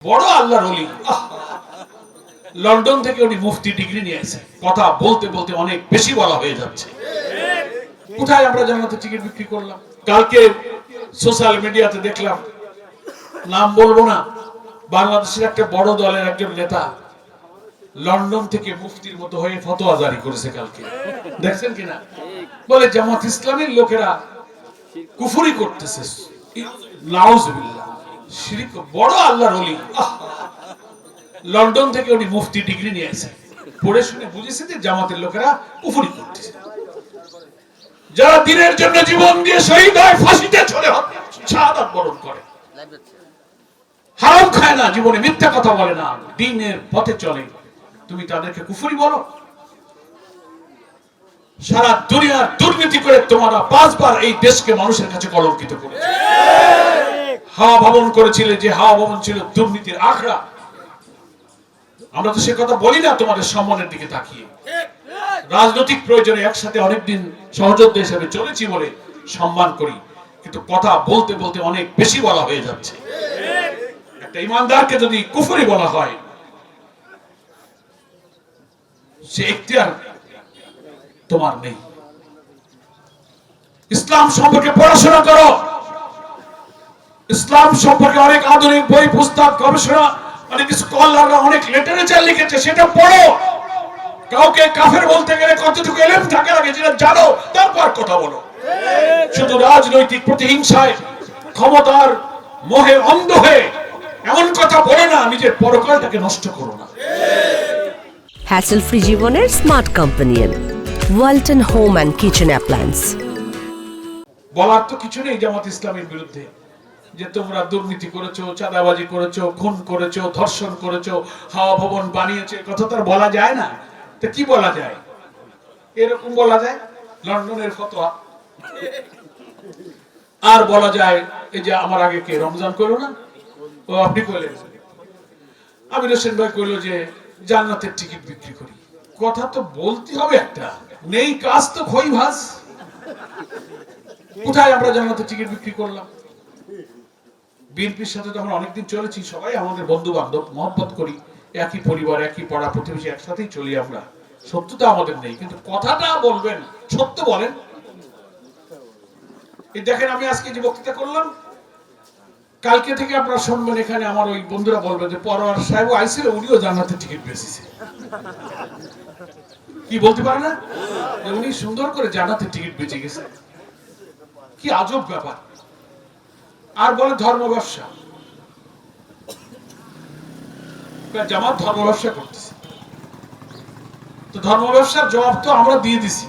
বড় আল্লাহর ওলি। লন্ডন থেকে উনি মুফতি ডিগ্রি নিয়ে এসেছেন। কথা বলতে বলতে অনেক বেশি বলা হয়ে যাচ্ছে। কোথায় আমরা জান্নাতে টিকিট বিক্রি করলাম? কালকে সোশ্যাল মিডিয়াতে দেখলাম, নাম বলবো না, বাংলাদেশের একটা বড় দলের একজন নেতা লন্ডন থেকে মুফতির মতো হয়ে ফতোয়া জারি করেছে কালকে। দেখছেন কিনা? বলে জামাত ইসলামের লোকেরা কুফরি করতেছে। নাউজুবিল্লাহ, শিরক। বড় আল্লাহর ওলি। লন্ডন থেকে উনি মুফতি ডিগ্রি নিয়ে এসেছেন। পড়ে শুনে বুঝেছে যে জামাতের লোকেরা কুফরি করতেছে। যারা দিনের জন্য জীবন দিয়ে শহীদ হয়, ফাঁসিতে চলে শাহাদাত বরণ করে, হারাম খায় না, জীবনে মিথ্যা কথা বলে না, দ্বীনের পথে চলে, তুমি তাদেরকে কুফরি বলো? সারা দুনিয়ার দুর্নীতি করে তোমরা 5 বার এই দেশকে মানুষের কাছে কলঙ্কিত করেছে। হাওয়া ভবন করেছিলে, যে হাওয়া ভবন ছিল দুর্নীতির আখড়া। আমরা তো সে কথা বলি না তোমাদের সম্মানের দিকে তাকিয়ে। রাজনৈতিক প্রয়োজনে একসাথে অনেকদিন সহযোদ্ধা হিসেবে চলেছি বলে সম্মান করি, কিন্তু কথা বলতে বলতে অনেক বেশি বলা হয়ে যাচ্ছে। একটা ইমানদারকে যদি কুফরি বলা হয়, সে এখতিয়ার তোমার নেই। ইসলাম সম্পর্কে পড়াশোনা করো। ইসলাম সম্পর্কে অনেক আধুনিক বই, পুস্তক, গবেষণা, অনেক স্কলাররা অনেক লিটারেচার লিখেছে, সেটা পড়ো। কাউকে কাফের বলতে গেলে কতটুকু ইলম থাকা লাগে যেটা জানো, তারপর কথা বলো। শুধু রাজনৈতিক প্রতিহিংসায়, ক্ষমতার মোহে অন্ধ হয়ে এমন কথা বলো না, নিজের পরকালটাকে নষ্ট করো না। হ্যাসেল ফ্রি জীবনের smart companion Walton home and kitchen appliance. বলার তো কিছু নেই জামাত ইসলামের বিরুদ্ধে, যে তোমরা দুর্নীতি করেছো, চাঁদাবাজি করেছো, খুন করেছো, ধর্ষণ করেছো, হাওয়া ভবন বানিয়েছে, কথা তো আর বলা যায় না। তো কি বলা যায়? এরকম বলা যায় লন্ডনের ফতোয়া, আর বলা যায় এই যে আমার আগে কে রমজান কইলো না, ও আপনি কইলেন, আমির হোসেন ভাই কইলো যে জান্নাতের টিকিট বিক্রি করি। কথা তো বলতে হবে একটা, নেই কাজ তো খই ভাজ। কোথায় আমরা জান্নাতের টিকিট বিক্রি করলাম? বিএনপির সাথে তো আমরা অনেকদিন চলেছি, সবাই আমাদের বন্ধু বান্ধব, মহব্বত করি, একই পরিবার, একই পাড়া প্রতিবেশী, একসাথেই চলি আমরা। সত্যতা আমাদের নেই, কিন্তু কথাটা বলবেন, সত্য বলেন। এই দেখেন, আমি আজকে যে বক্তৃতা করলাম, কালকে থেকে আপনারা শুনবেন এখানে আমার ওই বন্ধুরা বলবে যে পরোয়ার সাহেব আইছিল, উনিও জান্নাতের টিকিট বেচেছে। কি বলতে পারে না যে উনি সুন্দর করে জান্নাতের টিকিট বেচে গেছে? কি আজব ব্যাপার। আর বলে ধর্ম ব্যবসা। জামাত ধর্ম ব্যবসা করতেছে, তো ধর্ম ব্যবসার জবাব তো আমরা দিয়ে দিছি।